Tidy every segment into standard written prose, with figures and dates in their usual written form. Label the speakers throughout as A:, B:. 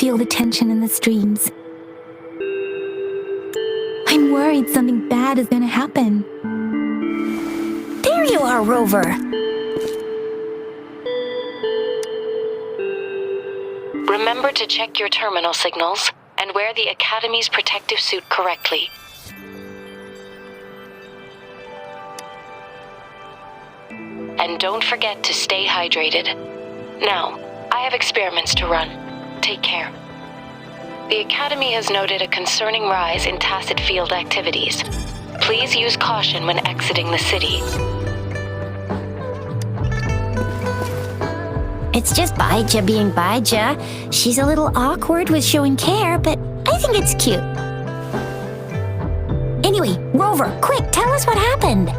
A: feel the tension in the streams. I'm worried something bad is gonna happen.
B: There you are, Rover.
C: Remember to check your terminal signals and wear the Academy's protective suit correctly. And don't forget to stay hydrated. Now, I have experiments to run. Take care. The Academy has noted a concerning rise in tacit field activities. Please use caution when exiting the city.
B: It's just Baija being Baija. She's a little awkward with showing care, but I think it's cute. Anyway, Rover, quick, tell us what happened.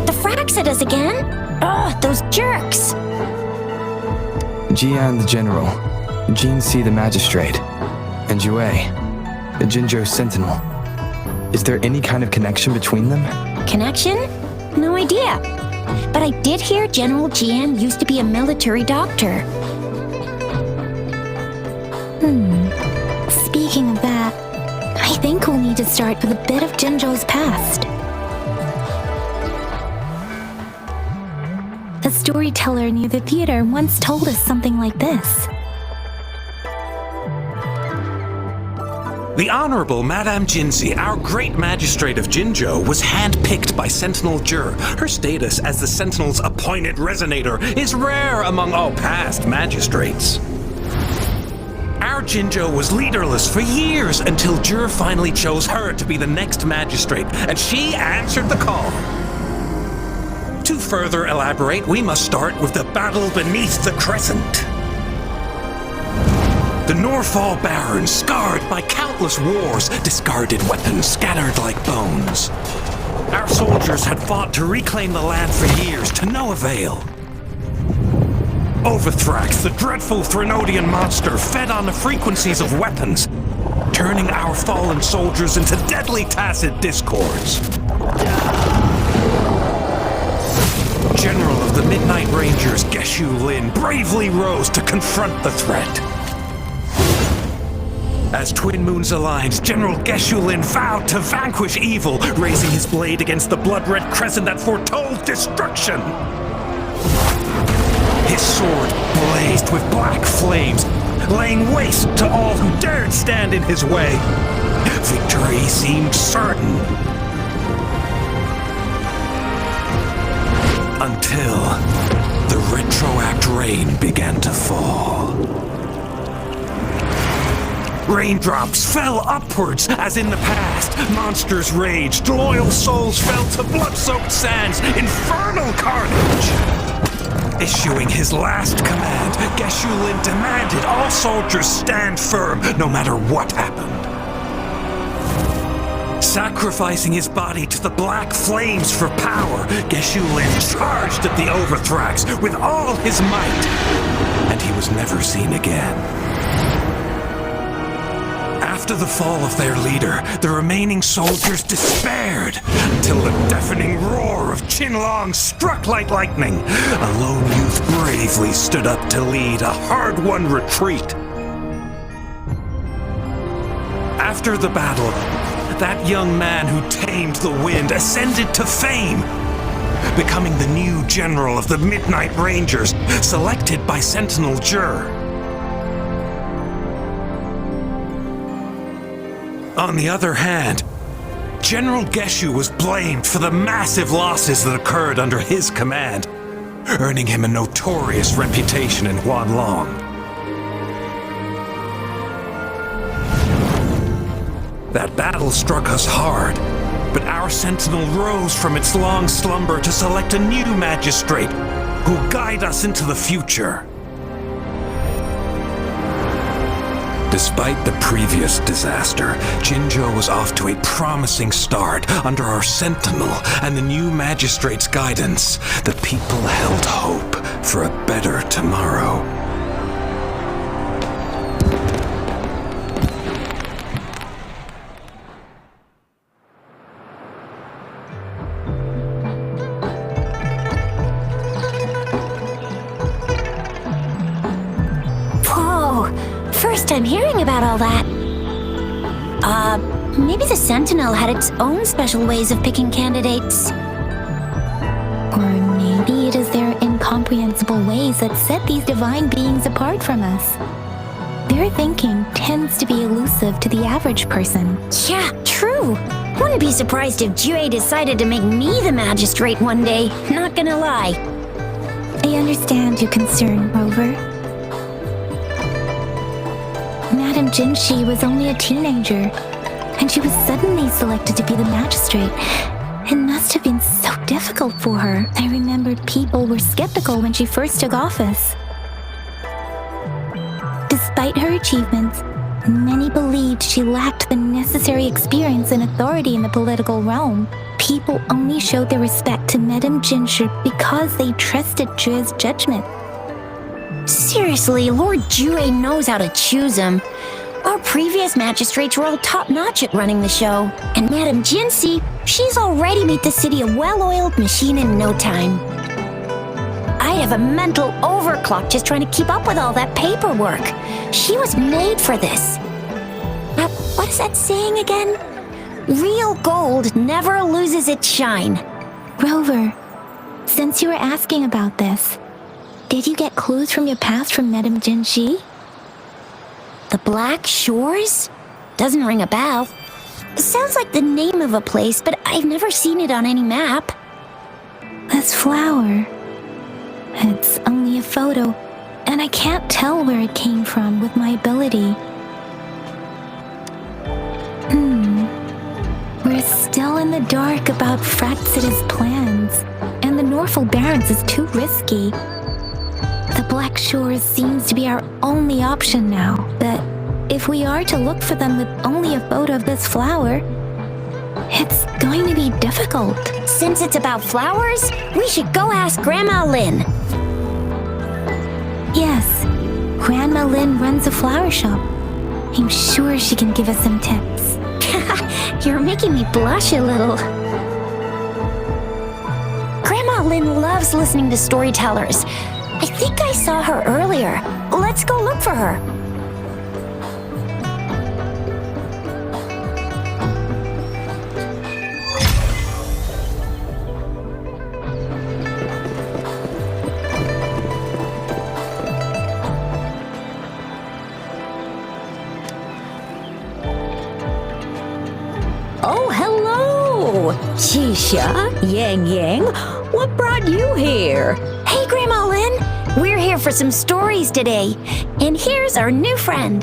B: The frags at us again? Ugh, those jerks.
D: Jian the General, Jean C the Magistrate, and Yue, the Jinzhou Sentinel. Is there any kind of connection between them?
B: Connection? No idea. But I did hear General Jian used to be a military doctor.
A: Speaking of that, I think we'll need to start with a bit of Jinzhou's past. A storyteller near the theater once told us something like this.
E: The Honorable Madame Jinzi, our great magistrate of Jinzhou, was handpicked by Sentinel Jur. Her status as the Sentinel's appointed resonator is rare among all past magistrates. Our Jinzhou was leaderless for years until Jur finally chose her to be the next magistrate, and she answered the call. To further elaborate, we must start with the battle beneath the Crescent. The Norfall Barons, scarred by countless wars, discarded weapons scattered like bones. Our soldiers had fought to reclaim the land for years, to no avail. Overthrax, the dreadful Threnodian monster, fed on the frequencies of weapons, turning our fallen soldiers into deadly tacit discords. General of the Midnight Rangers, Geshu Lin, bravely rose to confront the threat. As twin moons aligned, General Geshu Lin vowed to vanquish evil, raising his blade against the blood-red crescent that foretold destruction. His sword blazed with black flames, laying waste to all who dared stand in his way. Victory seemed certain. Until the retroact rain began to fall. Raindrops fell upwards as in the past. Monsters raged, loyal souls fell to blood-soaked sands, infernal carnage. Issuing his last command, Geshu Lin demanded all soldiers stand firm no matter what happened. Sacrificing his body to the black flames for power, Geshu Lin charged at the Overthrax with all his might, and he was never seen again. After the fall of their leader, the remaining soldiers despaired until the deafening roar of Qinlong struck like lightning. A lone youth bravely stood up to lead a hard-won retreat. After the battle, that young man who tamed the wind ascended to fame, becoming the new general of the Midnight Rangers, selected by Sentinel Jur. On the other hand, General Geshu was blamed for the massive losses that occurred under his command, earning him a notorious reputation in Huanlong. That battle struck us hard, but our sentinel rose from its long slumber to select a new magistrate who'll guide us into the future. Despite the previous disaster, Jinzhou was off to a promising start under our sentinel and the new magistrate's guidance. The people held hope for a better tomorrow.
B: time hearing about all that. Maybe the Sentinel had its own special ways of picking candidates.
A: Or maybe it is their incomprehensible ways that set these divine beings apart from us. Their thinking tends to be elusive to the average person.
B: Yeah, true. Wouldn't be surprised if Jue decided to make me the magistrate one day, not gonna lie.
A: I understand your concern, Rover. Madame Jinshi was only a teenager, and she was suddenly selected to be the magistrate. It must have been so difficult for her. I remembered people were skeptical when she first took office. Despite her achievements, many believed she lacked the necessary experience and authority in the political realm. People only showed their respect to Madame Jinshi because they trusted Jue's judgment.
B: Seriously, Lord Jue knows how to choose them. Our previous magistrates were all top-notch at running the show. And Madame Jinshi, she's already made the city a well-oiled machine in no time. I have a mental overclock just trying to keep up with all that paperwork. She was made for this. What is that saying again? Real gold never loses its shine.
A: Rover, since you were asking about this, did you get clues from your past from Madame Jinshi?
B: The Black Shores? Doesn't ring a bell. Sounds like the name of a place, but I've never seen it on any map.
A: This flower. It's only a photo, and I can't tell where it came from with my ability. We're still in the dark about Fraxita's plans, and the Norfolk Barrens is too risky. The Black Shores seems to be our only option now, but if we are to look for them with only a photo of this flower, it's going to be difficult.
B: Since it's about flowers, we should go ask Grandma Lynn.
A: Yes, Grandma Lynn runs a flower shop. I'm sure she can give us some tips.
B: You're making me blush a little. Grandma Lynn loves listening to storytellers. I think I saw her earlier. Let's go look for her.
F: Oh, hello! Shisha, Yang Yang, what brought you here?
B: Hey, Grandma Lynn. We're here for some stories today. And here's our new friend.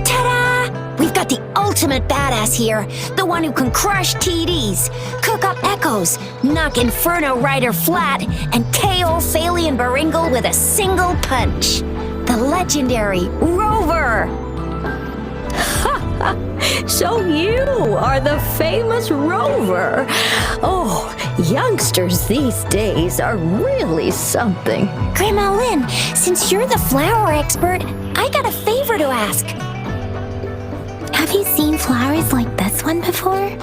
B: Ta-da! We've got the ultimate badass here. The one who can crush TDs, cook up echoes, knock Inferno Rider flat, and KO Phaley and Baringle with a single punch. The legendary Rover.
F: So you are the famous Rover. Oh, youngsters these days are really something.
B: Grandma Lynn, since you're the flower expert, I got a favor to ask.
A: Have you seen flowers like this one before?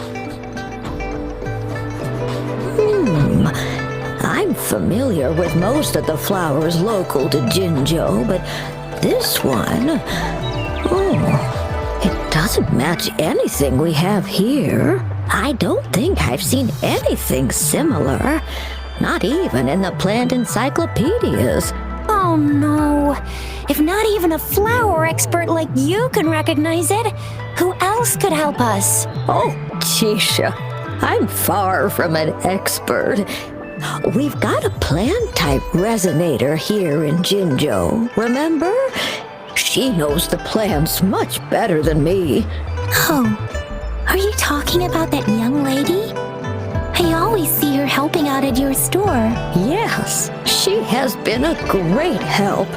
F: I'm familiar with most of the flowers local to Jinzhou, but this one, it doesn't match anything we have here. I don't think I've seen anything similar, not even in the plant encyclopedias.
B: Oh no! If not even a flower expert like you can recognize it, who else could help us?
F: Oh, Chisha, I'm far from an expert. We've got a plant-type resonator here in Jinzhou, remember? She knows the plants much better than me.
A: Oh, are you talking about that young lady? I always see her helping out at your store.
F: Yes, she has been a great help.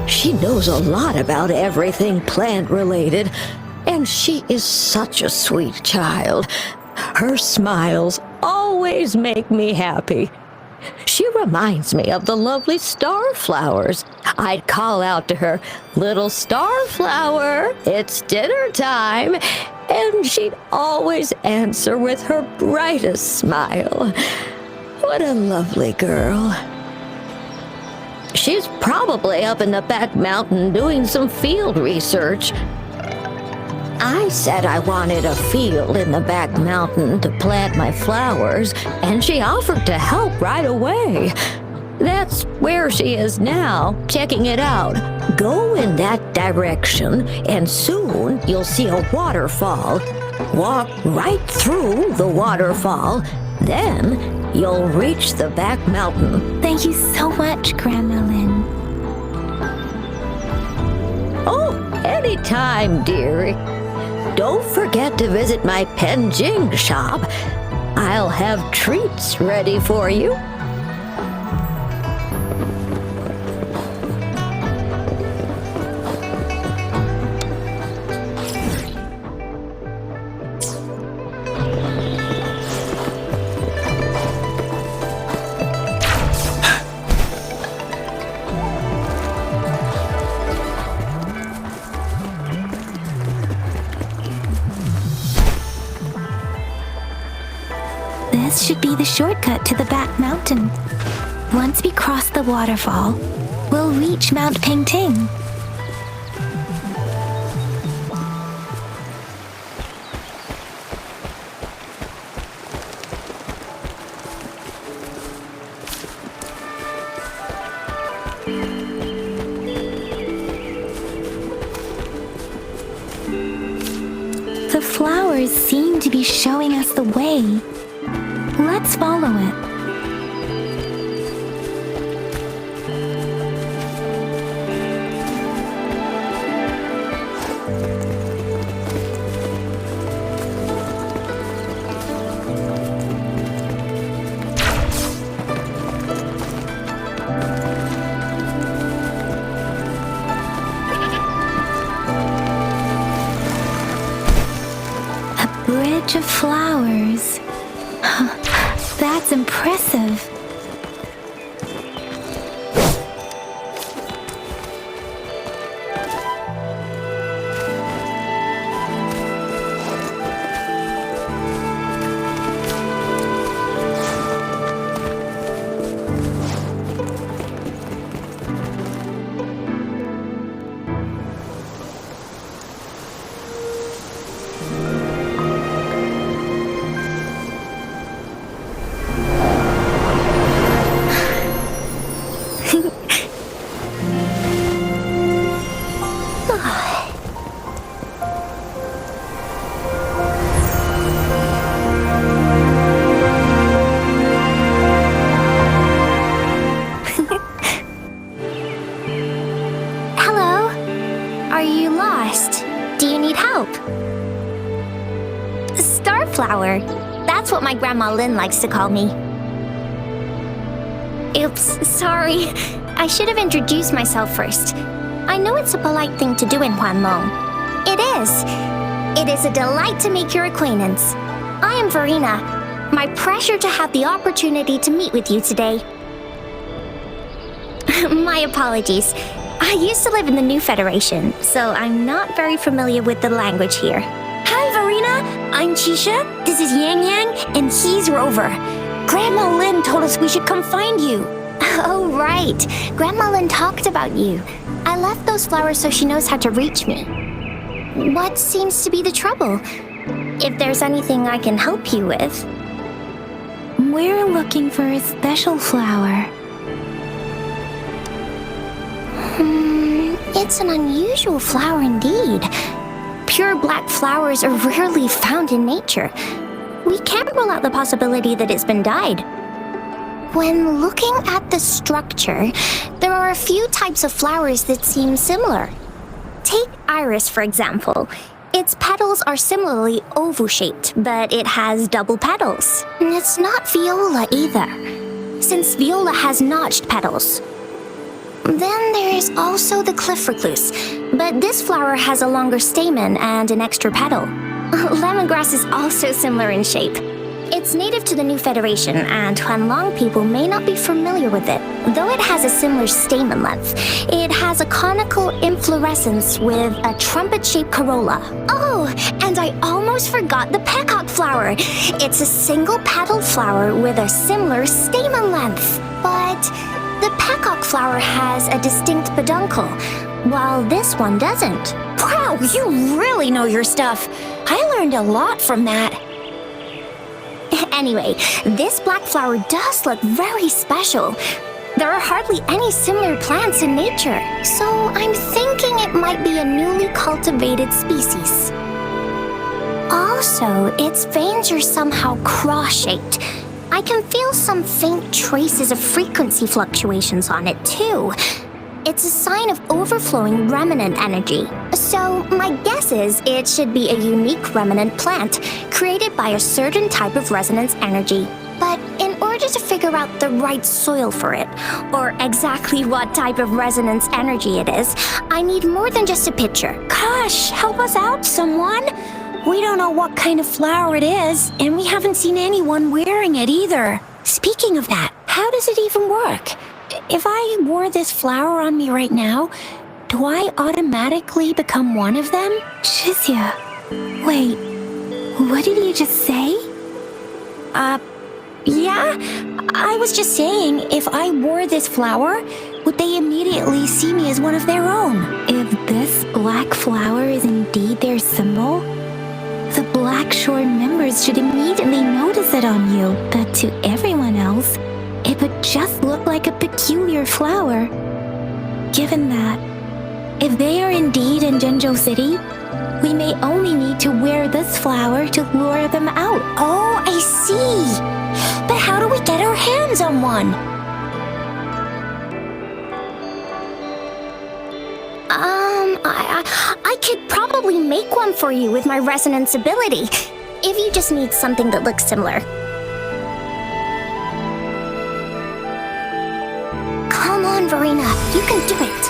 F: She knows a lot about everything plant-related, and she is such a sweet child. Her smiles always make me happy. She reminds me of the lovely starflowers. I'd call out to her, "Little starflower, it's dinner time," and she'd always answer with her brightest smile. What a lovely girl. She's probably up in the back mountain doing some field research. I said I wanted a field in the back mountain to plant my flowers, and she offered to help right away. That's where she is now, checking it out. Go in that direction, and soon you'll see a waterfall. Walk right through the waterfall, then you'll reach the back mountain.
A: Thank you so much, Grandma Lynn.
F: Oh, anytime, dearie. Don't forget to visit my Penjing shop. I'll have treats ready for you.
A: This should be the shortcut to the back mountain. Once we cross the waterfall, we'll reach Mount Pingting. The flowers seem to be showing us the way. Let's follow it. A bridge of flowers. That's impressive.
B: Starflower. That's what my Grandma Lynn likes to call me. Oops, sorry. I should have introduced myself first. I know it's a polite thing to do in Huanlong. It is. It is a delight to make your acquaintance. I am Verena. My pleasure to have the opportunity to meet with you today. My apologies. I used to live in the New Federation, so I'm not very familiar with the language here. Hi, Verena. I'm Chisha. This is Yang Yang, and he's Rover. Grandma Lynn told us we should come find you. Oh, right. Grandma Lynn talked about you. I left those flowers so she knows how to reach me. What seems to be the trouble? If there's anything I can help you with.
A: We're looking for a special flower.
B: It's an unusual flower indeed. Pure black flowers are rarely found in nature. We can't rule out the possibility that it's been dyed. When looking at the structure, there are a few types of flowers that seem similar. Take iris, for example. Its petals are similarly oval-shaped, but it has double petals. And it's not viola either, since viola has notched petals. Then there is also the cliff recluse, but this flower has a longer stamen and an extra petal. Lemongrass is also similar in shape. It's native to the New Federation, and Huanlong people may not be familiar with it. Though it has a similar stamen length, it has a conical inflorescence with a trumpet-shaped corolla. Oh, and I almost forgot the peacock flower. It's a single-petaled flower with a similar stamen length. But The peacock flower has a distinct peduncle, while this one doesn't. Wow, you really know your stuff. I learned a lot from that. Anyway, this black flower does look very special. There are hardly any similar plants in nature, so I'm thinking it might be a newly cultivated species. Also, its veins are somehow cross-shaped. I can feel some faint traces of frequency fluctuations on it too. It's a sign of overflowing remnant energy. So my guess is it should be a unique remnant plant created by a certain type of resonance energy. But in order to figure out the right soil for it, or exactly what type of resonance energy it is, I need more than just a picture. Gosh, help us out, someone! We don't know what kind of flower it is, and we haven't seen anyone wearing it either. Speaking of that, how does it even work? If I wore this flower on me right now, do I automatically become one of them?
A: Shizia, wait, what did you just say?
B: Yeah? I was just saying, if I wore this flower, would they immediately see me as one of their own?
A: If this black flower is indeed their symbol, the Black Shore members should immediately notice it on you, but to everyone else, it would just look like a peculiar flower. Given that, if they are indeed in Jinzhou City, we may only need to wear this flower to lure them out.
B: Oh, I see. But how do we get our hands on one? I could probably make one for you with my resonance ability, if you just need something that looks similar. Come on, Verena, you can do it.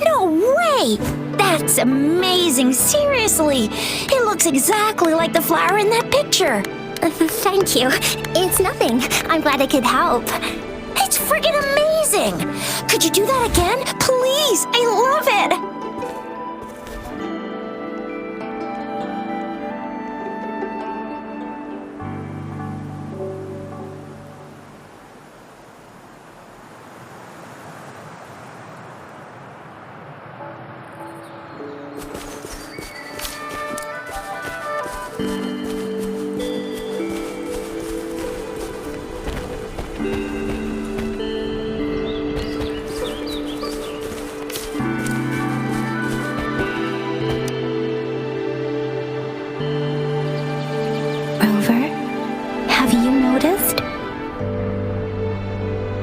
B: No way! That's amazing, seriously! It looks exactly like the flower in that picture. Thank you. It's nothing. I'm glad I could help. It's friggin' amazing! Could you do that again? Please! I love it!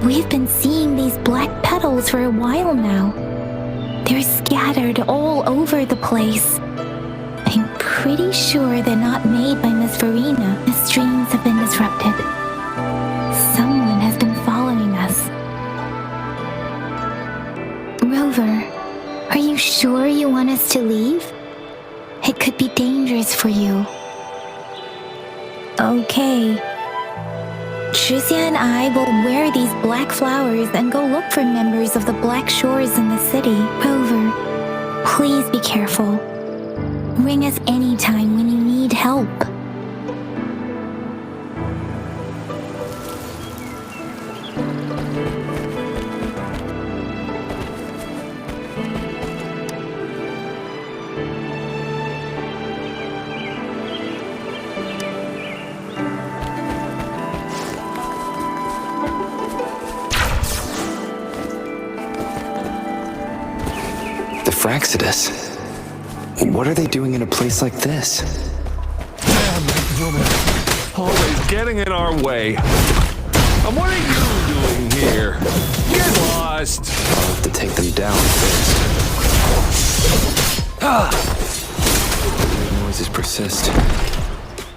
A: We've been seeing these black petals for a while now. They're scattered all over the place. I'm pretty sure they're not made by Miss Verena. The streams have been disrupted. Someone has been following us. Rover, are you sure you want us to leave? It could be dangerous for you. Okay. Shizia and I will wear these black flowers and go look for members of the Black Shores in the city. Rover, please be careful. Ring us anytime when you need help.
D: Fraxidus. What are they doing in a place like this?
G: Damn that woman. Always getting in our way. And what are you doing here? Get lost.
D: I'll have to take them down first. The noises persist.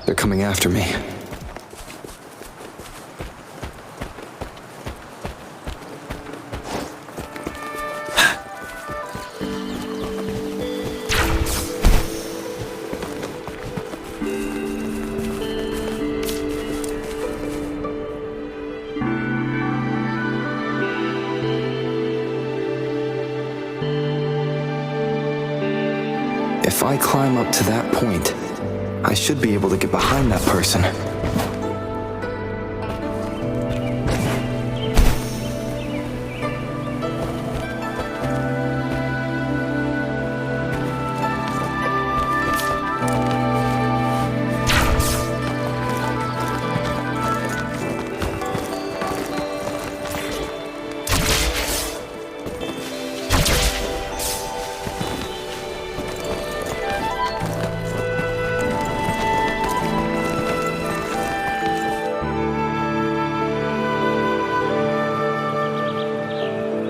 D: They're coming after me. If If I climb up to that point, I should be able to get behind that person.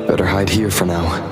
D: Better hide here for now.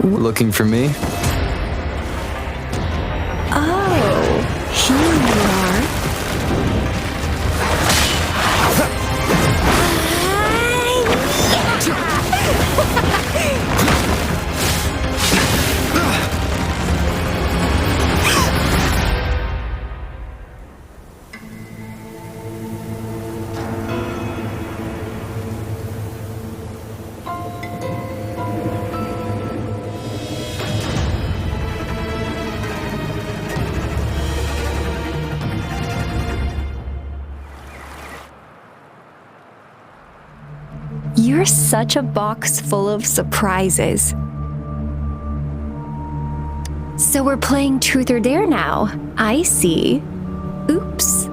D: Looking for me?
A: Oh, here you are. You're such a box full of surprises. So we're playing Truth or Dare now. I see. Oops.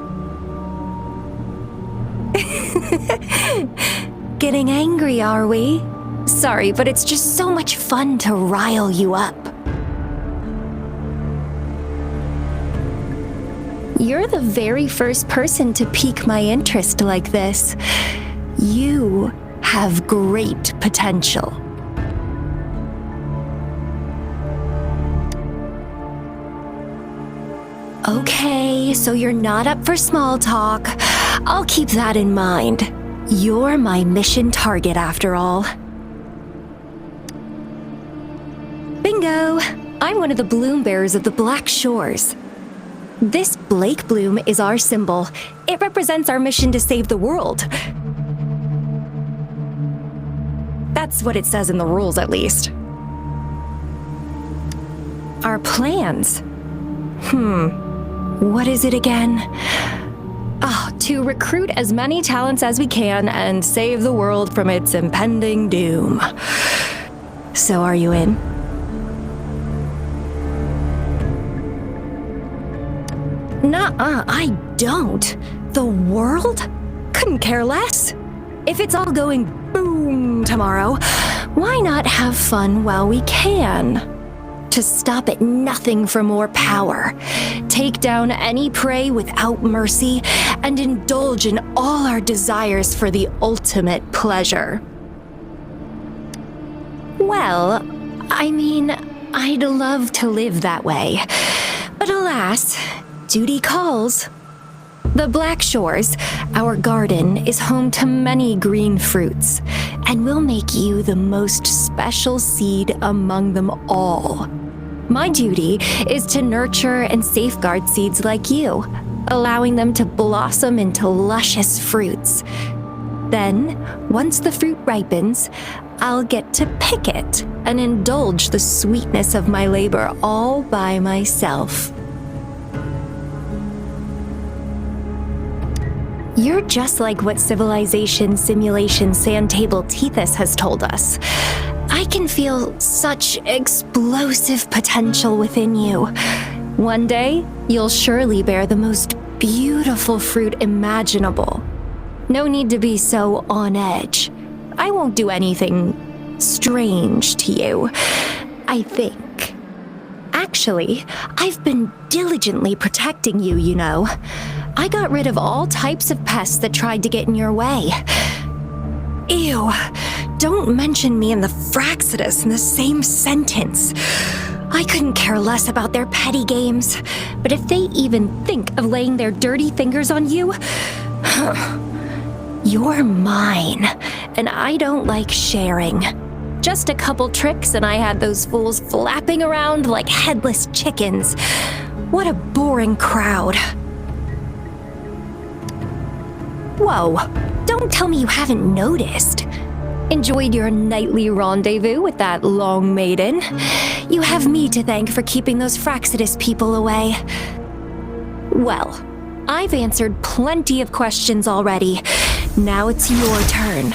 A: Getting angry, are we? Sorry, but it's just so much fun to rile you up. You're the very first person to pique my interest like this. You have great potential. Okay, so you're not up for small talk. I'll keep that in mind. You're my mission target after all. Bingo! I'm one of the bloom bearers of the Black Shores. This Blake bloom is our symbol. It represents our mission to save the world. That's what it says in the rules, at least. Our plans? What is it again? To recruit as many talents as we can and save the world from its impending doom. So are you in? Nuh-uh, I don't. The world? Couldn't care less. If it's all going boom tomorrow, why not have fun while we can? To stop at nothing for more power, take down any prey without mercy, and indulge in all our desires for the ultimate pleasure. Well, I mean, I'd love to live that way. But alas, duty calls. The Black Shores, our garden, is home to many green fruits, and will make you the most special seed among them all. My duty is to nurture and safeguard seeds like you, allowing them to blossom into luscious fruits. Then, once the fruit ripens, I'll get to pick it and indulge the sweetness of my labor all by myself. You're just like what Civilization Simulation Sandtable Tethys has told us. I can feel such explosive potential within you. One day, you'll surely bear the most beautiful fruit imaginable. No need to be so on edge. I won't do anything strange to you, I think. Actually, I've been diligently protecting you, you know. I got rid of all types of pests that tried to get in your way. Ew, don't mention me and the Fraxidus in the same sentence. I couldn't care less about their petty games. But if they even think of laying their dirty fingers on you, you're mine. And I don't like sharing. Just a couple tricks and I had those fools flapping around like headless chickens. What a boring crowd. Whoa, don't tell me you haven't noticed. Enjoyed your nightly rendezvous with that long maiden. You have me to thank for keeping those Fraxidus people away. Well, I've answered plenty of questions already. Now it's your turn.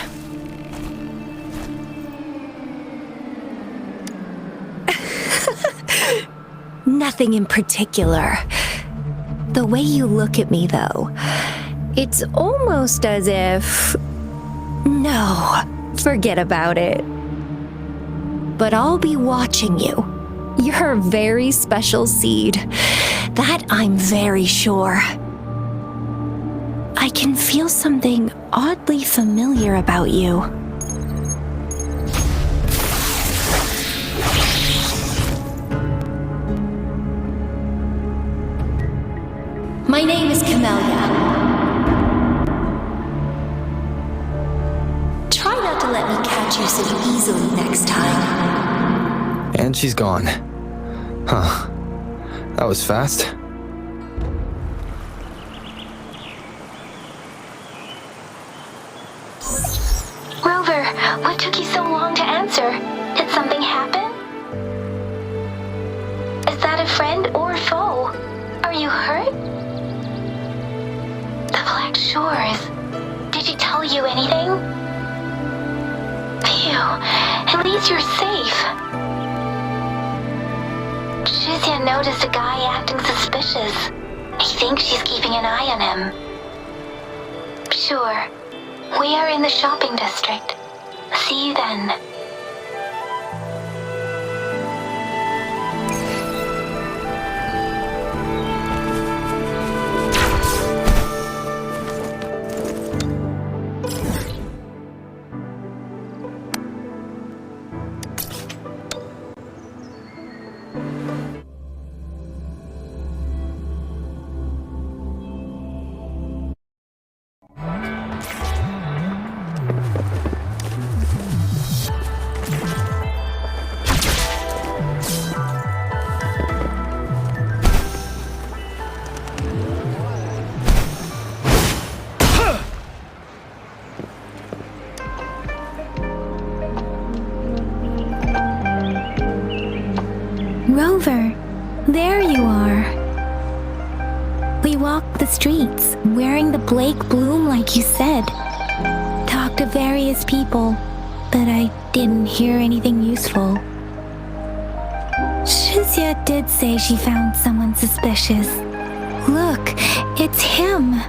A: Nothing in particular. The way you look at me, though, it's almost as if... No, forget about it. But I'll be watching you. You're a very special seed. That I'm very sure. I can feel something oddly familiar about you. My name is Camellia. Try not to let me catch you so easily next time.
D: And she's gone. Huh. That was fast.
A: Rover, what took you so long to answer? Did something happen? Is that a friend or foe? Are you hurt? The Black Shores. Did she tell you anything? Phew, at least you're safe. Shizia noticed a guy acting suspicious. I think she's keeping an eye on him. Sure. We are in the shopping district. See you then. Rover, there you are. We walked the streets, wearing the Blake bloom like you said. Talked to various people, but I didn't hear anything useful. Shizia did say she found someone suspicious. Look, it's him.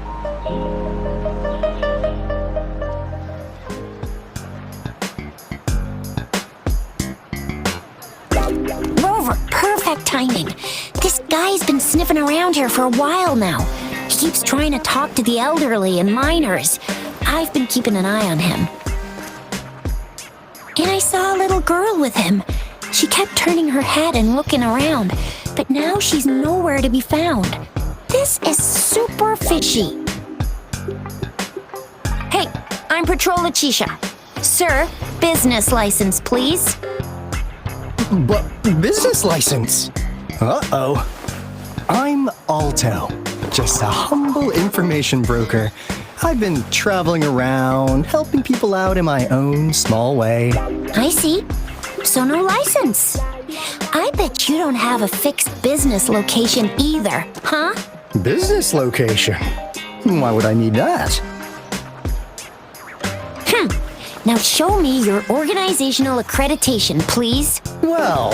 B: Perfect timing. This guy's been sniffing around here for a while now. He keeps trying to talk to the elderly and minors. I've been keeping an eye on him. And I saw a little girl with him. She kept turning her head and looking around, but now she's nowhere to be found. This is super fishy. Hey, I'm Patrol Letitia. Sir, business license, please.
H: But business license? Uh-oh. I'm Alto, just a humble information broker. I've been traveling around, helping people out in my own small way.
B: I see. So no license. I bet you don't have a fixed business location either, huh?
H: Business location? Why would I need that?
B: Now show me your organizational accreditation, please.
H: Well,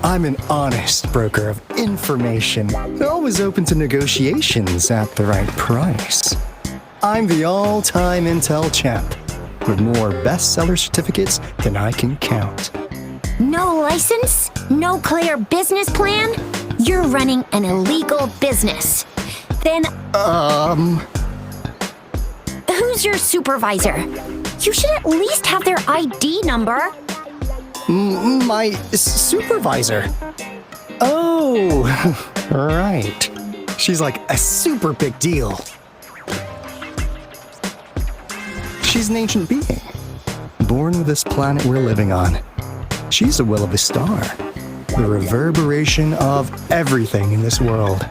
H: I'm an honest broker of information, always open to negotiations at the right price. I'm the all-time Intel champ, with more bestseller certificates than I can count.
B: No license? No clear business plan? You're running an illegal business. Then... Who's your supervisor? You should at least have their ID number.
H: My supervisor? Oh, right. She's like a super big deal. She's an ancient being, born with this planet we're living on. She's a will of the star, the reverberation of everything in this world.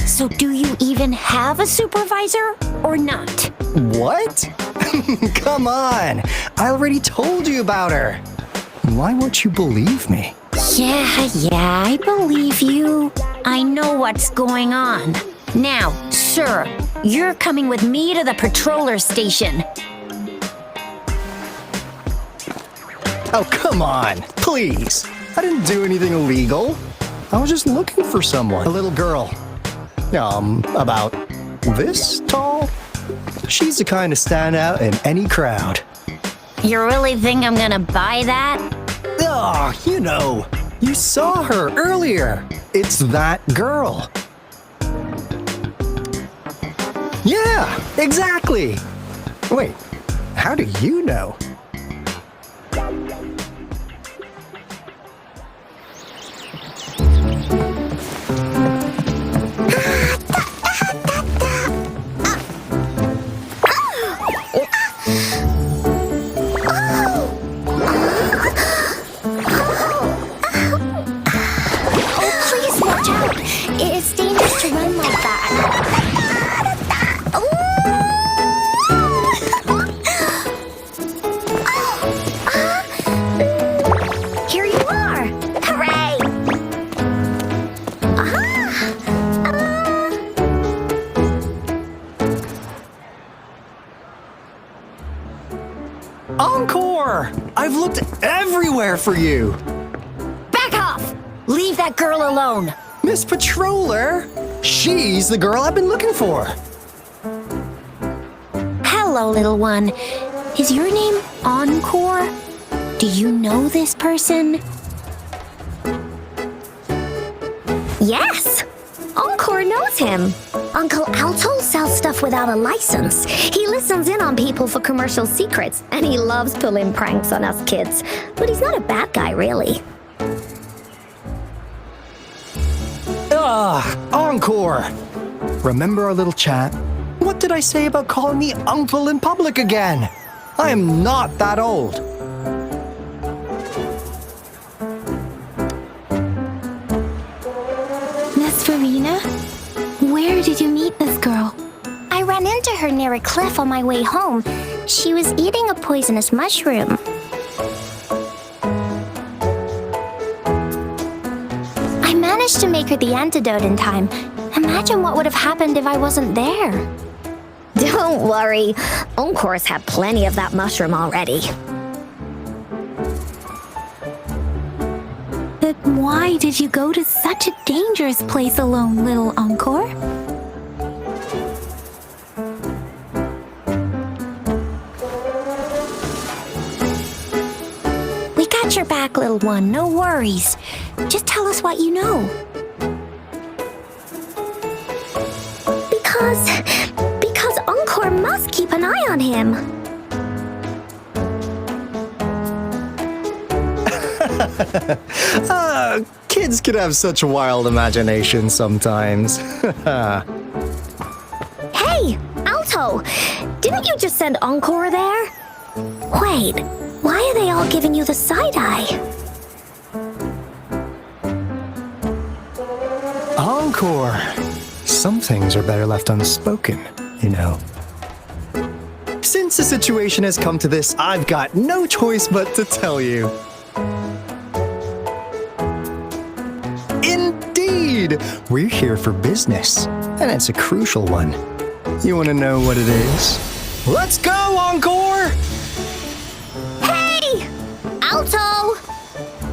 B: So do you even have a supervisor or not?
H: What? Come on! I already told you about her. Why won't you believe me?
B: Yeah, I believe you. I know what's going on. Now, sir, you're coming with me to the patroller station.
H: Oh, come on, please. I didn't do anything illegal. I was just looking for someone. A little girl. About this tall? She's the kind to stand out in any crowd.
B: You really think I'm gonna buy that?
H: Oh, you know, you saw her earlier. It's that girl. Yeah, exactly. Wait, how do you know? Encore! I've looked everywhere for you!
B: Back off! Leave that girl alone!
H: Miss Patroller! She's the girl I've been looking for!
B: Hello, little one. Is your name Encore? Do you know this person?
I: Yes! Encore knows him. Uncle Alto sells stuff without a license. He listens in on people for commercial secrets, and he loves pulling pranks on us kids. But he's not a bad guy, really.
H: Encore! Remember our little chat? What did I say about calling me uncle in public again? I am not that old.
A: Miss Farina? Where did you meet this girl?
I: I ran into her near a cliff on my way home. She was eating a poisonous mushroom. I managed to make her the antidote in time. Imagine what would have happened if I wasn't there. Don't worry. Encore's had plenty of that mushroom already.
A: But why did you go to such a dangerous place alone, little Encore?
B: We got your back, little one. No worries. Just tell us what you know.
I: Because Encore must keep an eye on him.
H: Kids can have such wild imaginations sometimes.
I: Hey, Alto! Didn't you just send Encore there? Wait, why are they all giving you the side-eye?
H: Encore! Some things are better left unspoken, you know. Since the situation has come to this, I've got no choice but to tell you. Indeed! We're here for business, and it's a crucial one. You want to know what it is? Let's go, Encore!
I: Hey! Alto!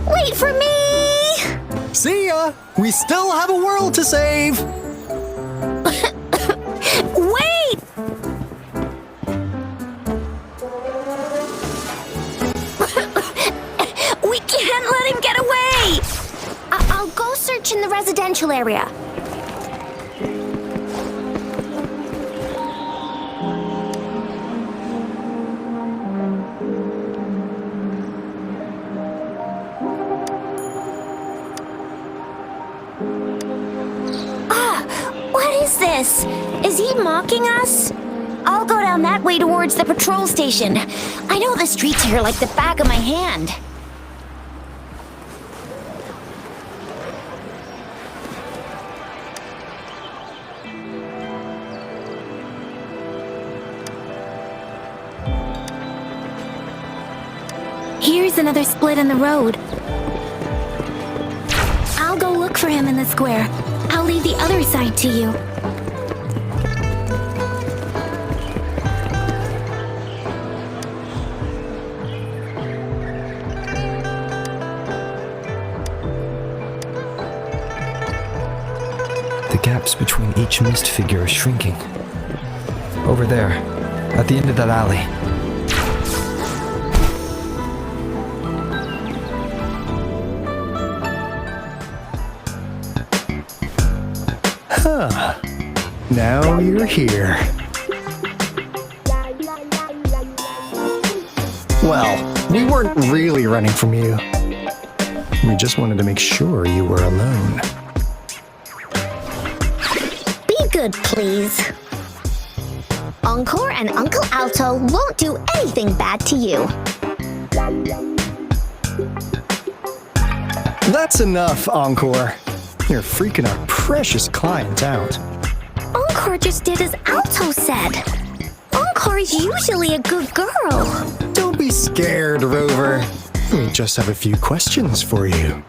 I: Wait for me!
H: See ya! We still have a world to save!
B: Wait! We can't let him get away!
I: I'll go search in the residential area.
B: this? Is he mocking us? I'll go down that way towards the patrol station. I know the streets here like the back of my hand.
A: Here's another split in the road. I'll go look for him in the square. I'll leave the other side to you.
D: The gaps between each mist figure are shrinking. Over there, at the end of that alley.
H: Huh. Now you're here. Well, we weren't really running from you. We just wanted to make sure you were alone.
I: Be good, please. Encore and Uncle Alto won't do anything bad to you.
H: That's enough, Encore. You're freaking our precious client out.
I: Encore just did as Alto said. Encore is usually a good girl.
H: Don't be scared, Rover. We just have a few questions for you.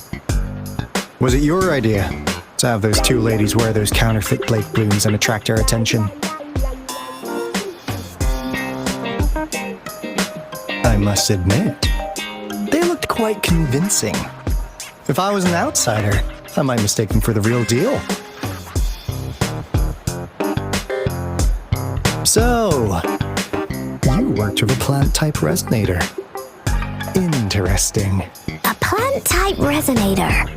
H: Was it your idea to have those two ladies wear those counterfeit Blake blooms and attract our attention? I must admit, they looked quite convincing. If I was an outsider, I might mistake them for the real deal. So, you worked with a plant-type resonator. Interesting.
I: A plant-type resonator.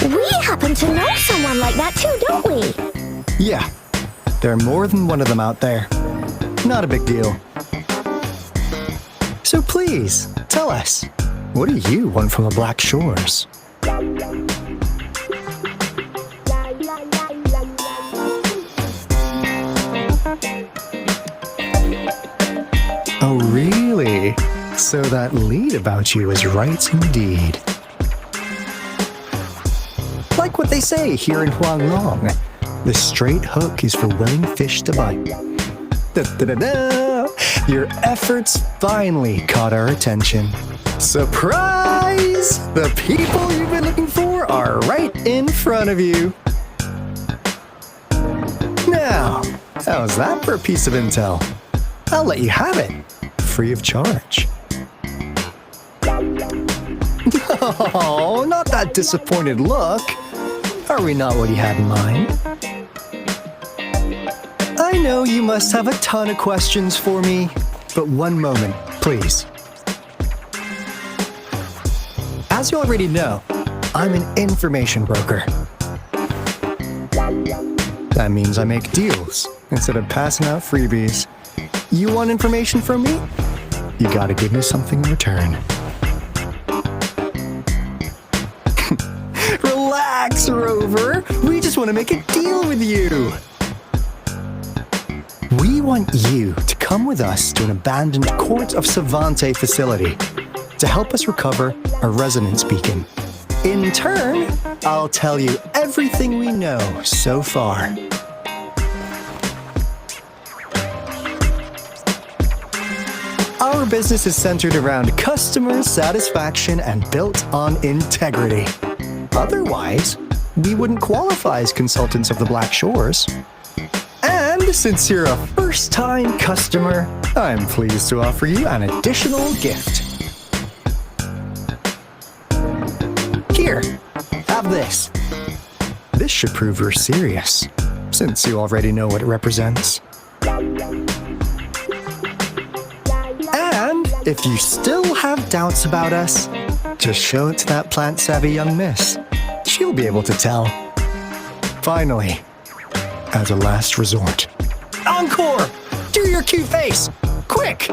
I: We happen to know someone like that too, don't we?
H: Yeah, there are more than one of them out there. Not a big deal. So please, tell us, what do you want from the Black Shores? Oh, really? So that lead about you is right indeed. Like what they say here in Huanglong, the straight hook is for willing fish to bite. Da-da-da-da! Your efforts finally caught our attention. Surprise! The people you've been looking for are right in front of you. Now, how's that for a piece of intel? I'll let you have it, free of charge. Oh, not that disappointed look. Are we not what he had in mind? I know you must have a ton of questions for me, but one moment, please. As you already know, I'm an information broker. That means I make deals instead of passing out freebies. You want information from me? You gotta give me something in return. Relax, Rover. We just want to make a deal with you. We want you to come with us to an abandoned Court of Savante facility to help us recover a resonance beacon. In turn, I'll tell you everything we know so far. Our business is centered around customer satisfaction and built on integrity. Otherwise, we wouldn't qualify as consultants of the Black Shores. And since you're a first-time customer, I'm pleased to offer you an additional gift. Here, have this. This should prove you're serious, since you already know what it represents. And if you still have doubts about us, just show it to that plant-savvy young miss. She'll be able to tell. Finally, as a last resort. Encore! Do your cute face! Quick!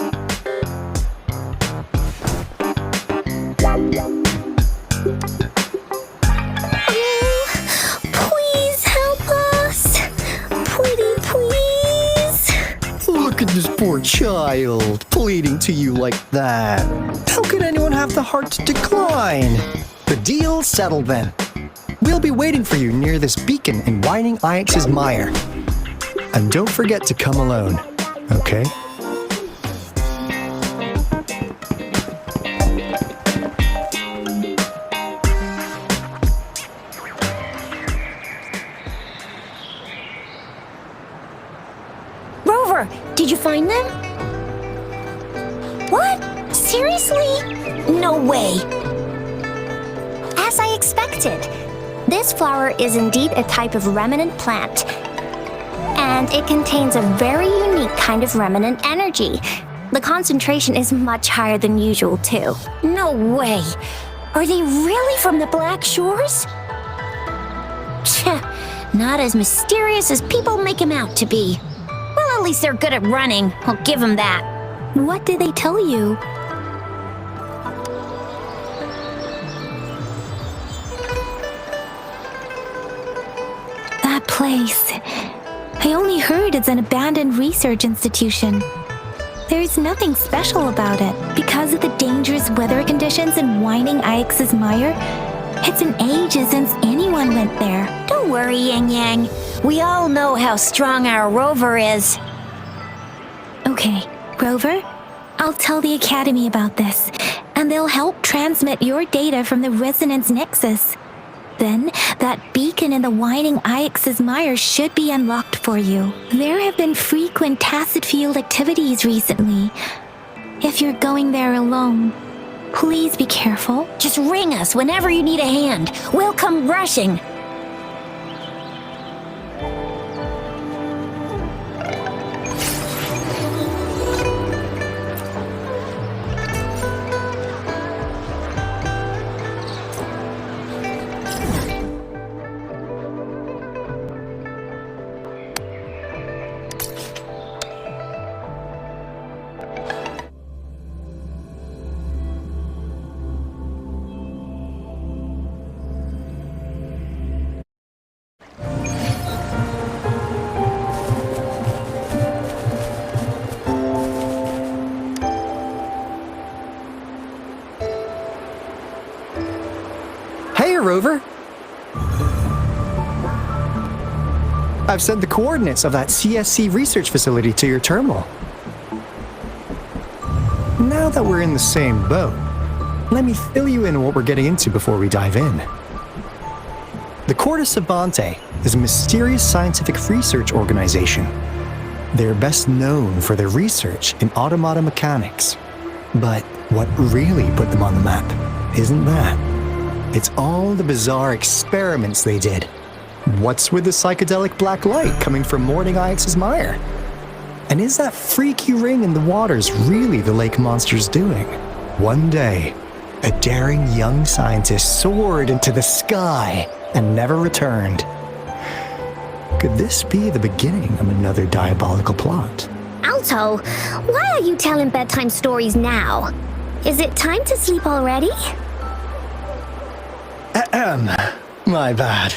I: Please help us. Pretty
H: Poor child, pleading to you like that. How could anyone have the heart to decline? The deal's settled then. We'll be waiting for you near this beacon in Whining IX's mire. And don't forget to come alone, okay?
B: Rover, did you find them? What? Seriously? No way.
I: As I expected, this flower is indeed a type of remnant plant. And it contains a very unique kind of remnant energy. The concentration is much higher than usual, too.
B: No way. Are they really from the Black Shores? Not as mysterious as people make them out to be. Well, at least they're good at running. I'll give them that.
A: What did they tell you? That place. I only heard it's an abandoned research institution. There is nothing special about it. Because of the dangerous weather conditions in Whining IX's mire, it's been ages since anyone went there.
B: Don't worry, Yang Yang. We all know how strong our Rover is.
A: Okay, Rover, I'll tell the Academy about this, and they'll help transmit your data from the Resonance Nexus. Then, that beacon in the Whining IX's mire should be unlocked for you. There have been frequent tacit field activities recently. If you're going there alone, please be careful.
B: Just ring us whenever you need a hand. We'll come rushing.
H: Hey, Rover! I've sent the coordinates of that CSC research facility to your terminal. Now that we're in the same boat, let me fill you in on what we're getting into before we dive in. The Corte Savante is a mysterious scientific research organization. They're best known for their research in automata mechanics. But what really put them on the map isn't that. It's all the bizarre experiments they did. What's with the psychedelic black light coming from Whining IX's mire? And is that freaky ring in the waters really the lake monster's doing? One day, a daring young scientist soared into the sky and never returned. Could this be the beginning of another diabolical plot?
I: Alto, why are you telling bedtime stories now? Is it time to sleep already?
H: My bad.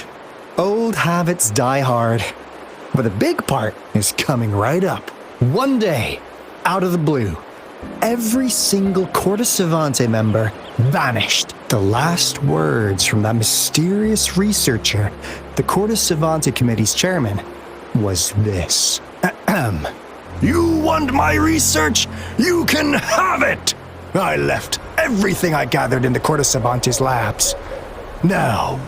H: Old habits die hard. But the big part is coming right up. One day, out of the blue, every single Corte Savante member vanished. The last words from that mysterious researcher, the Corte Savante Committee's chairman, was this. You want my research? You can have it! I left everything I gathered in the Corte Savante's labs. Now,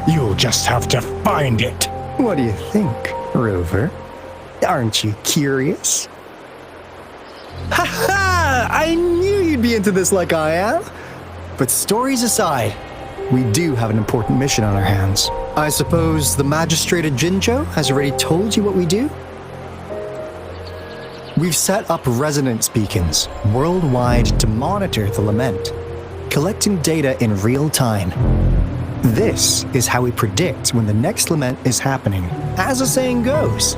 H: you'll just have to find it. What do you think, Rover? Aren't you curious? Ha ha! I knew you'd be into this like I am. But stories aside, we do have an important mission on our hands. I suppose the magistrate at Jinzhou has already told you what we do? We've set up resonance beacons worldwide to monitor the lament, collecting data in real time. This is how we predict when the next lament is happening. As the saying goes,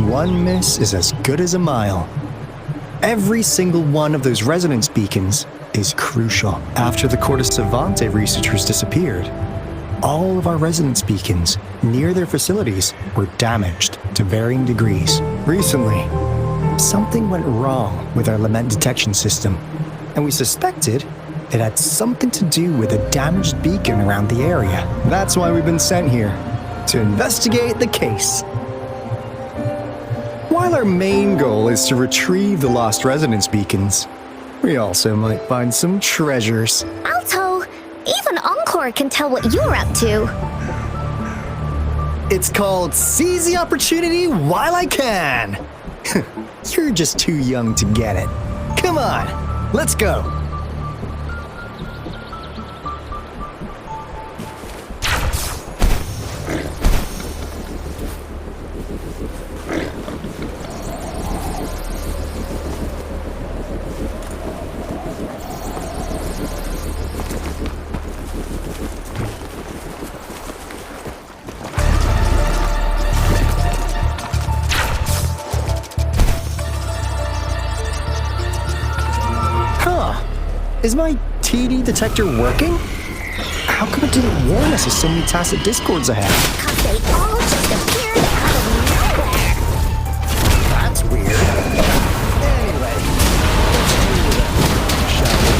H: one miss is as good as a mile. Every single one of those resonance beacons is crucial. After the Corte Savante researchers disappeared, all of our resonance beacons near their facilities were damaged to varying degrees. Recently, something went wrong with our lament detection system, and we suspected it had something to do with a damaged beacon around the area. That's why we've been sent here, to investigate the case. While our main goal is to retrieve the lost resonance beacons, we also might find some treasures.
I: Alto, even Encore can tell what you're up to.
H: It's called Seize the Opportunity While I Can. You're just too young to get it. Come on, let's go. Is my TD detector working? How come it didn't warn us of so many tacit discords ahead?
I: Because they all just appeared out of nowhere.
H: That's weird. Anyway, let's deal with it, shall we?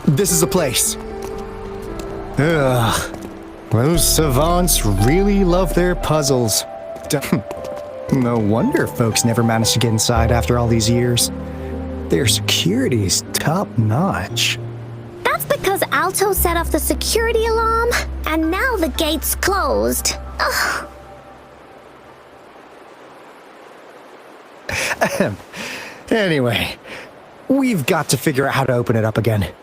H: This is the place. Ugh. Those savants really love their puzzles. No wonder folks never managed to get inside after all these years. Their security's top-notch.
I: That's because Alto set off the security alarm, and now the gate's closed. Ugh.
H: Anyway, we've got to figure out how to open it up again.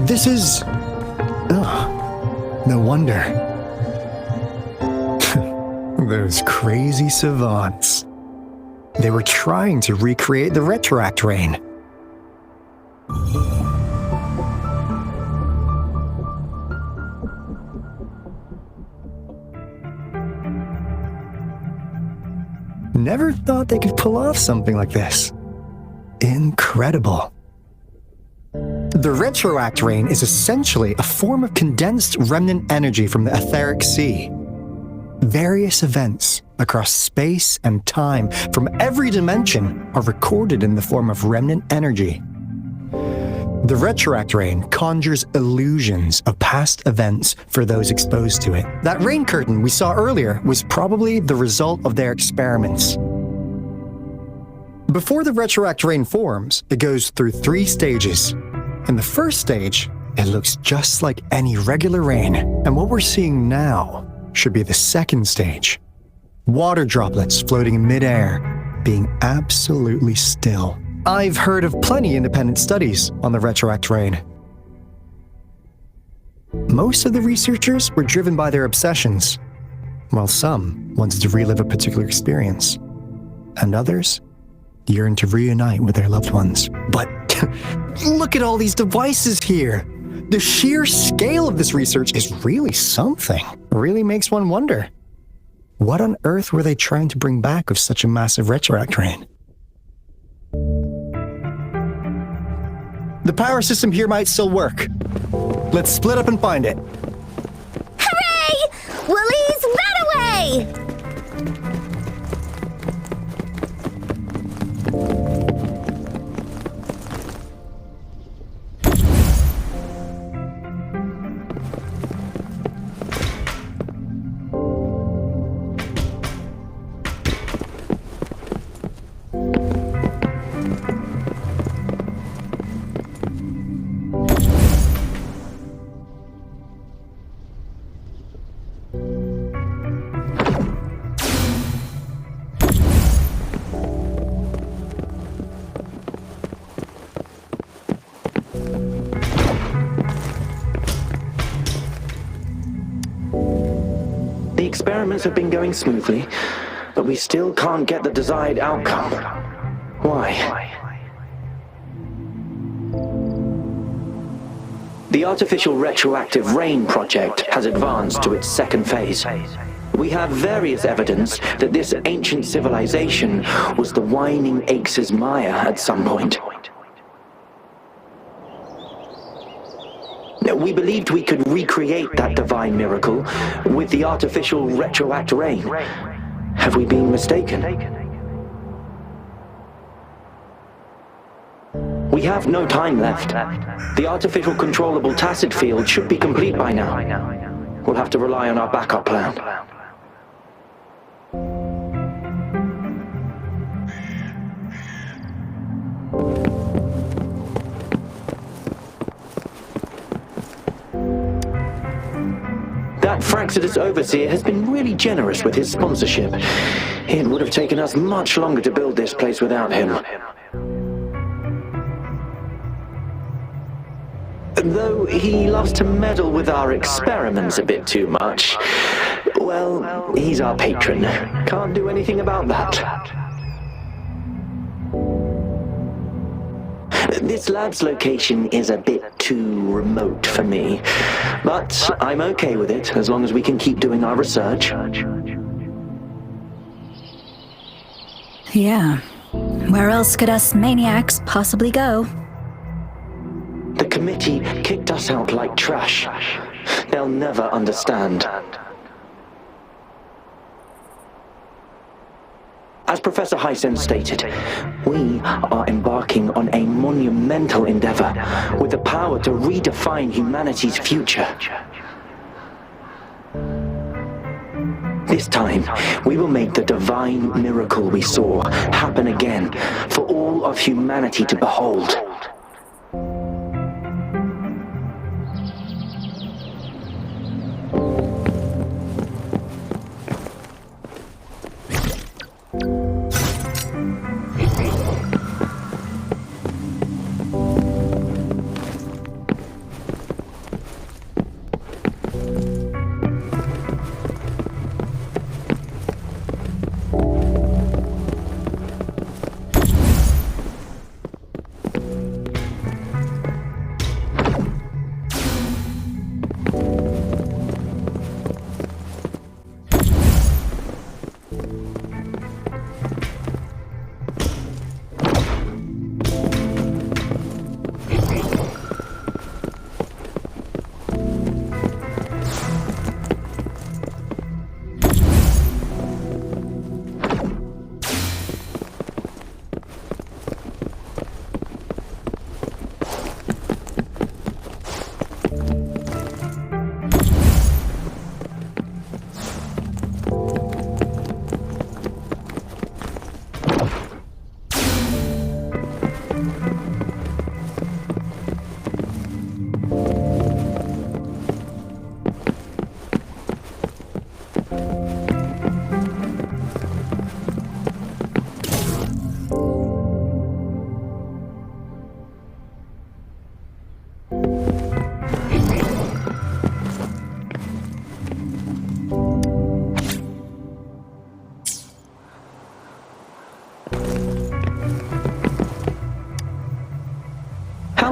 H: This is... Ugh, no wonder. Those crazy savants. They were trying to recreate the retroact rain. Never thought they could pull off something like this. Incredible. The retroact rain is essentially a form of condensed remnant energy from the etheric sea. Various events across space and time from every dimension are recorded in the form of remnant energy. The retroact rain conjures illusions of past events for those exposed to it. That rain curtain we saw earlier was probably the result of their experiments. Before the retroact rain forms, it goes through 3 stages. In the first stage, it looks just like any regular rain, and what we're seeing now should be the second stage. Water droplets floating in midair, being absolutely still. I've heard of plenty independent studies on the retroact rain. Most of the researchers were driven by their obsessions, while some wanted to relive a particular experience, and others yearned to reunite with their loved ones. But look at all these devices here! The sheer scale of this research is really something. Really makes one wonder. What on earth were they trying to bring back with such a massive retroact rain? The power system here might still work. Let's split up and find it.
I: Hooray! Willie's Runaway!
J: The experiments have been going smoothly, but we still can't get the desired outcome. Why? The artificial retroactive rain project has advanced to its second phase. We have various evidence that this ancient civilization was the Whining X6 Maya at some point. We believed we could recreate that divine miracle with the artificial retroact rain. Have we been mistaken? We have no time left. The artificial controllable tacit field should be complete by now. We'll have to rely on our backup plan. That Fraxidus overseer has been really generous with his sponsorship. It would have taken us much longer to build this place without him. Though he loves to meddle with our experiments a bit too much. Well, he's our patron. Can't do anything about that. This lab's location is a bit too remote for me, but I'm okay with it as long as we can keep doing our research.
K: Yeah. Where else could us maniacs possibly go?
J: The committee kicked us out like trash. They'll never understand. As Professor Hysen stated, we are embarking on a monumental endeavor with the power to redefine humanity's future. This time, we will make the divine miracle we saw happen again for all of humanity to behold.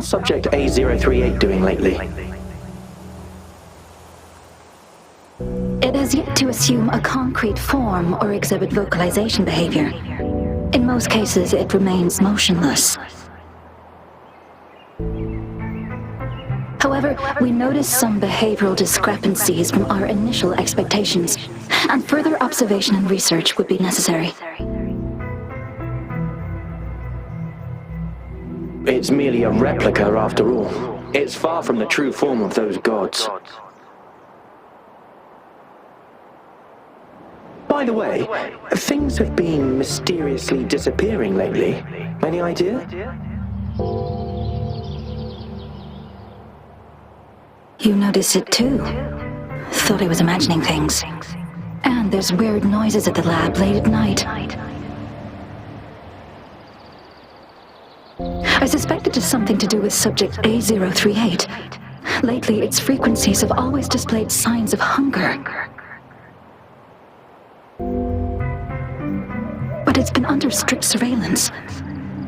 J: How's Subject A038 doing lately?
K: It has yet to assume a concrete form or exhibit vocalization behavior. In most cases, it remains motionless. However, we noticed some behavioral discrepancies from our initial expectations, and further observation and research would be necessary.
J: It's merely a replica after all. It's far from the true form of those gods. By the way, things have been mysteriously disappearing lately. Any idea?
K: You noticed it too. Thought I was imagining things. And there's weird noises at the lab late at night. I suspect it is something to do with Subject A038. Lately, its frequencies have always displayed signs of hunger. But it's been under strict surveillance.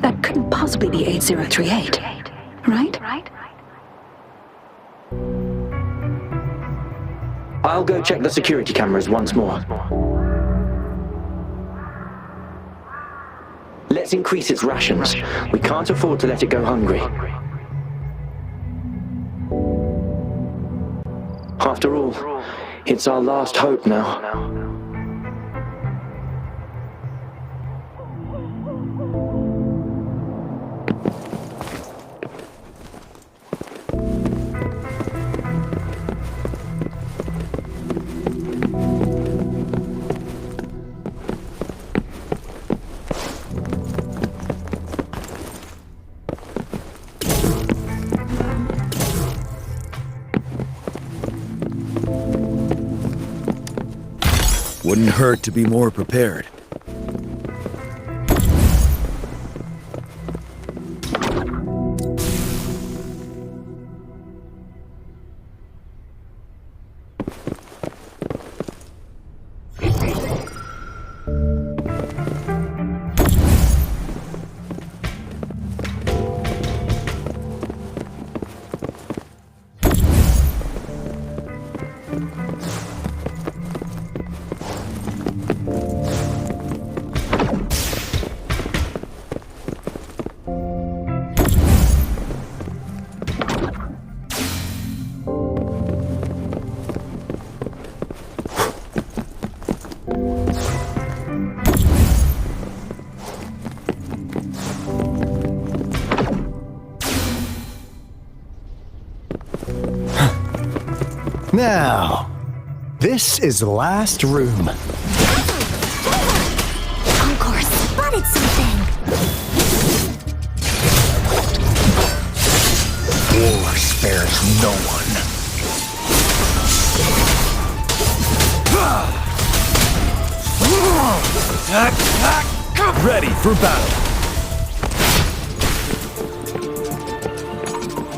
K: That couldn't possibly be A038, right?
J: I'll go check the security cameras once more. Let's increase its rations. We can't afford to let it go hungry. After all, it's our last hope now.
L: Wouldn't hurt to be more prepared.
H: Now, this is the last room.
I: Encore spotted something!
L: War spares no one. Ready for battle.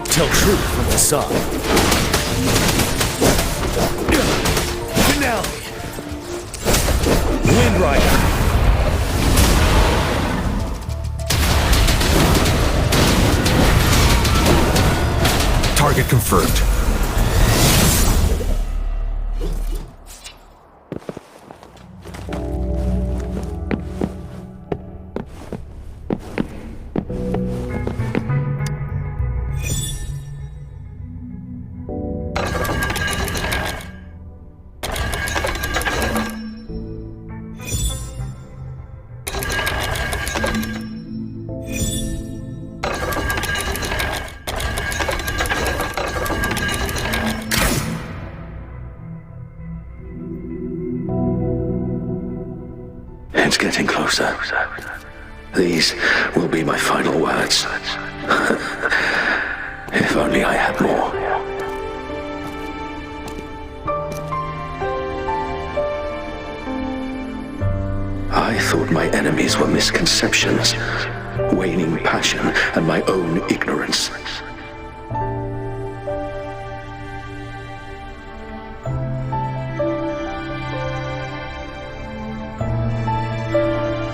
L: Tell truth from the side. Finale. Wind Rider. Target confirmed.
M: It's getting closer. These will be my final words. If only I had more. I thought my enemies were misconceptions, waning passion, and my own ignorance.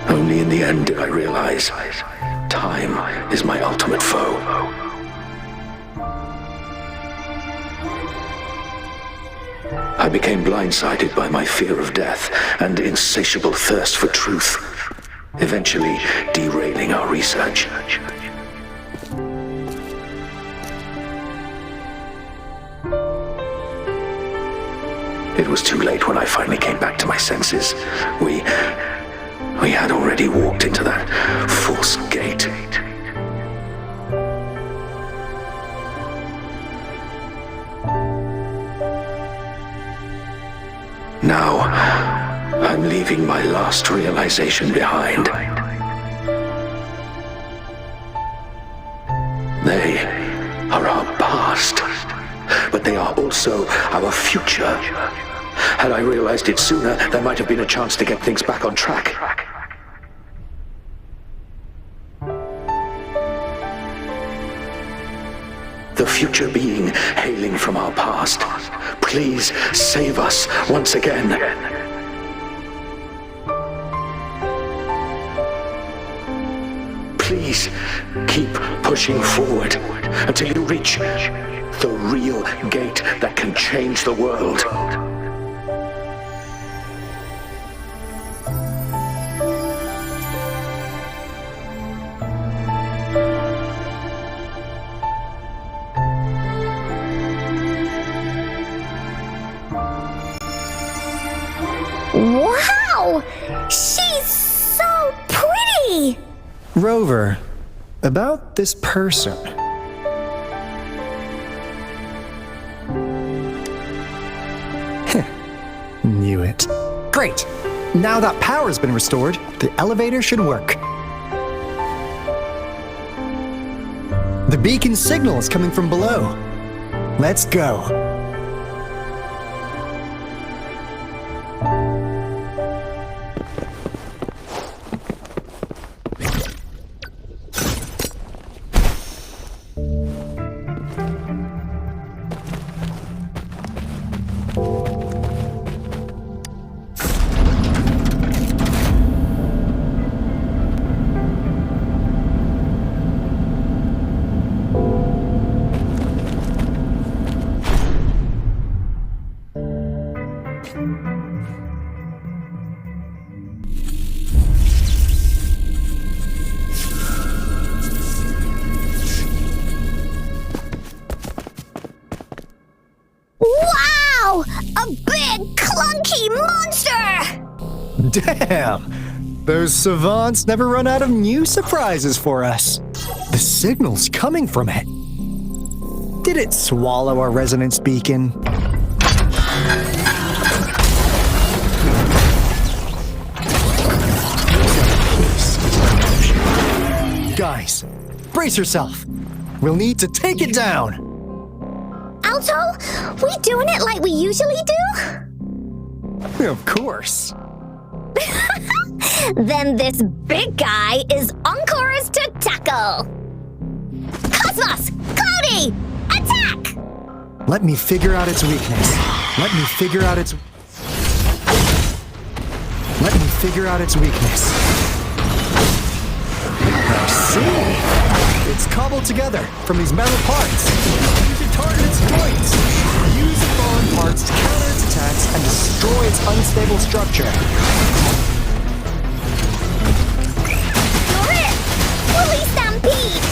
M: Only in the end did I realize time is my ultimate foe. became blindsided by my fear of death and insatiable thirst for truth, eventually derailing our research. It was too late when I finally came back to my senses. We had already walked into that false gate. Now, I'm leaving my last realization behind. They are our past, but they are also our future. Had I realized it sooner, there might have been a chance to get things back on track. The future being hailing from our past, please save us once again. Please keep pushing forward until you reach the real gate that can change the world.
I: Wow! She's so pretty!
H: Rover, about this person. Knew it. Great! Now that power's been restored, the elevator should work. The beacon signal is coming from below. Let's go.
I: Wow! A big, clunky monster!
H: Damn! Those savants never run out of new surprises for us. The signal's coming from it. Did it swallow our resonance beacon? Guys, brace yourself. We'll need to take it down.
I: Alto, we doing it like we usually do?
H: Of course.
I: Then this big guy is Encore's to tackle. Cosmos! Cloudy! Attack!
H: Let me figure out its weakness. Let me figure out its weakness. I see. It's cobbled together from these metal parts. You can target its joints. Use the fallen parts to counter its attacks and destroy its unstable structure.
I: You're it! Fully stampede!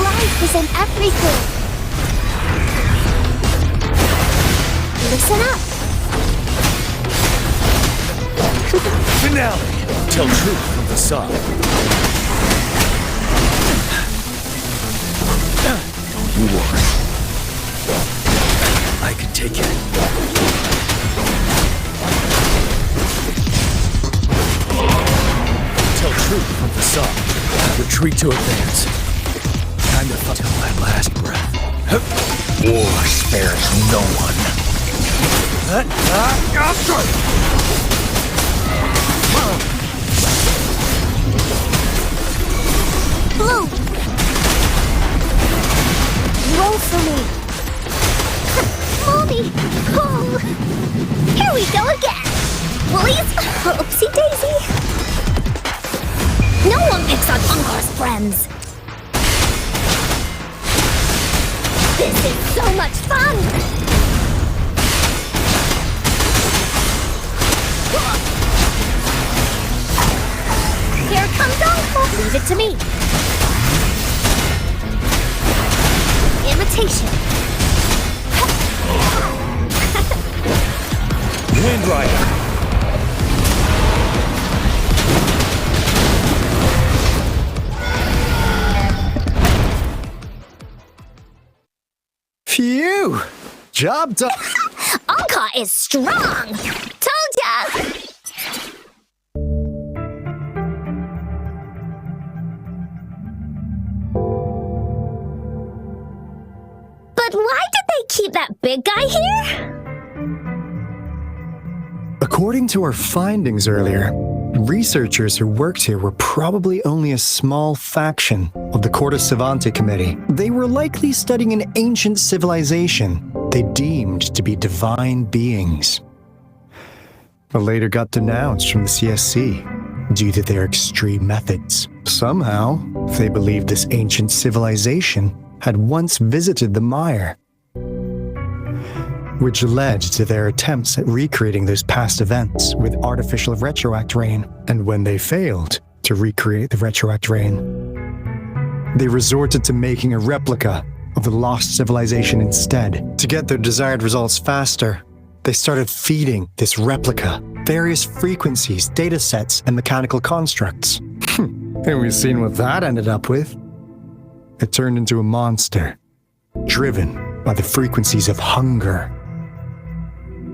I: Life is in everything. Listen up.
L: Finale! Tell truth from the sun. Don't you worry. I can take it. Tell truth from the sun. Retreat to advance. Time to fight till my last breath. War spares no one.
I: Blue! Roll for me. Mommy! Oh! Here we go again! We'll friends. This is so much fun! Here comes Uncle! Leave it to me. Imitation.
L: Wind Rider.
H: Phew! Job done.
I: Anka is strong! Told ya! But why did they keep that big guy here?
H: According to our findings earlier, researchers who worked here were probably only a small faction of the Corte Savante Committee. They were likely studying an ancient civilization they deemed to be divine beings, but later got denounced from the CSC due to their extreme methods. Somehow, they believed this ancient civilization had once visited the mire, which led to their attempts at recreating those past events with artificial retroact rain. And when they failed to recreate the retroact rain, they resorted to making a replica of the lost civilization instead. To get their desired results faster, they started feeding this replica various frequencies, data sets, and mechanical constructs. And we've seen what that ended up with. It turned into a monster, driven by the frequencies of hunger,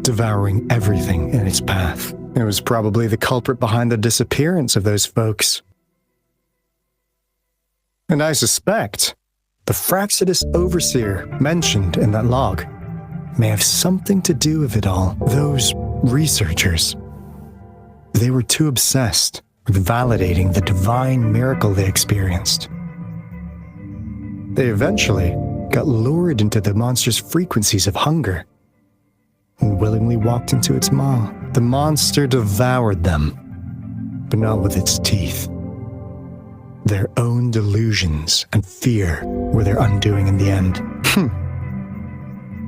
H: devouring everything in its path. It was probably the culprit behind the disappearance of those folks. And I suspect the Fraxidus Overseer mentioned in that log may have something to do with it all. Those researchers, they were too obsessed with validating the divine miracle they experienced. They eventually got lured into the monster's frequencies of hunger and willingly walked into its maw. The monster devoured them, but not with its teeth. Their own delusions and fear were their undoing in the end.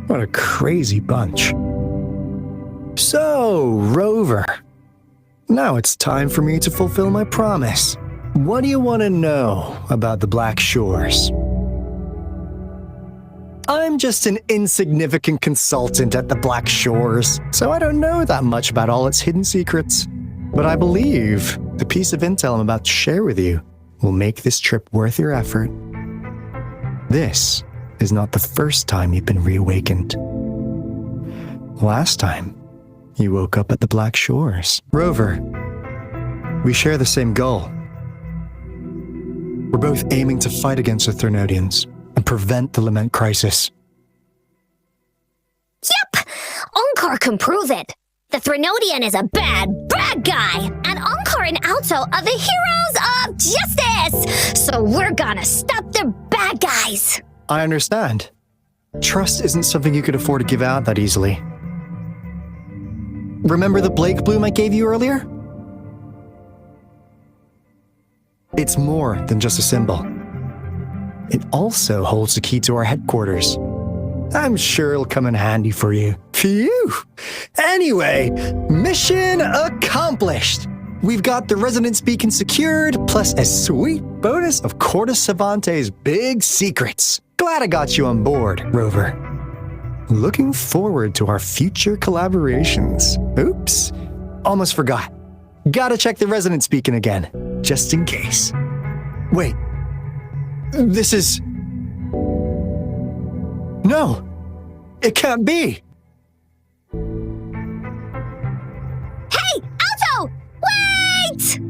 H: What a crazy bunch. So, Rover, now it's time for me to fulfill my promise. What do you want to know about the Black Shores? I'm just an insignificant consultant at the Black Shores, so I don't know that much about all its hidden secrets. But I believe the piece of intel I'm about to share with you will make this trip worth your effort. This is not the first time you've been reawakened. Last time, you woke up at the Black Shores. Rover, we share the same goal. We're both aiming to fight against the Thernodians and prevent the Lament Crisis.
I: Yep! Onkar can prove it. The Threnodian is a bad, bad guy, and Onkar and Alto are the heroes of justice! So we're gonna stop the bad guys!
H: I understand. Trust isn't something you could afford to give out that easily. Remember the Blake bloom I gave you earlier? It's more than just a symbol. It also holds the key to our headquarters. I'm sure it'll come in handy for you. Phew! Anyway, mission accomplished! We've got the resonance beacon secured, plus a sweet bonus of Corte Savante's big secrets. Glad I got you on board, Rover. Looking forward to our future collaborations. Oops, almost forgot. Gotta check the resonance beacon again, just in case. Wait, this is... No, it can't be.
I: Hey, Alto! Wait!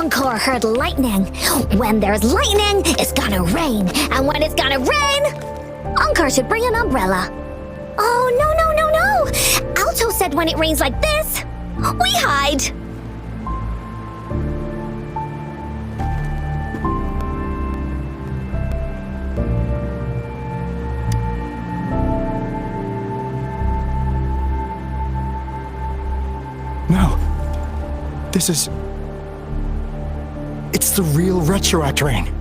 I: Encore heard lightning. When there's lightning, it's gonna rain. And when it's gonna rain, Encore should bring an umbrella. Oh, no. Alto said when it rains like this, we hide.
H: No. This is... It's the real Retroact Rain.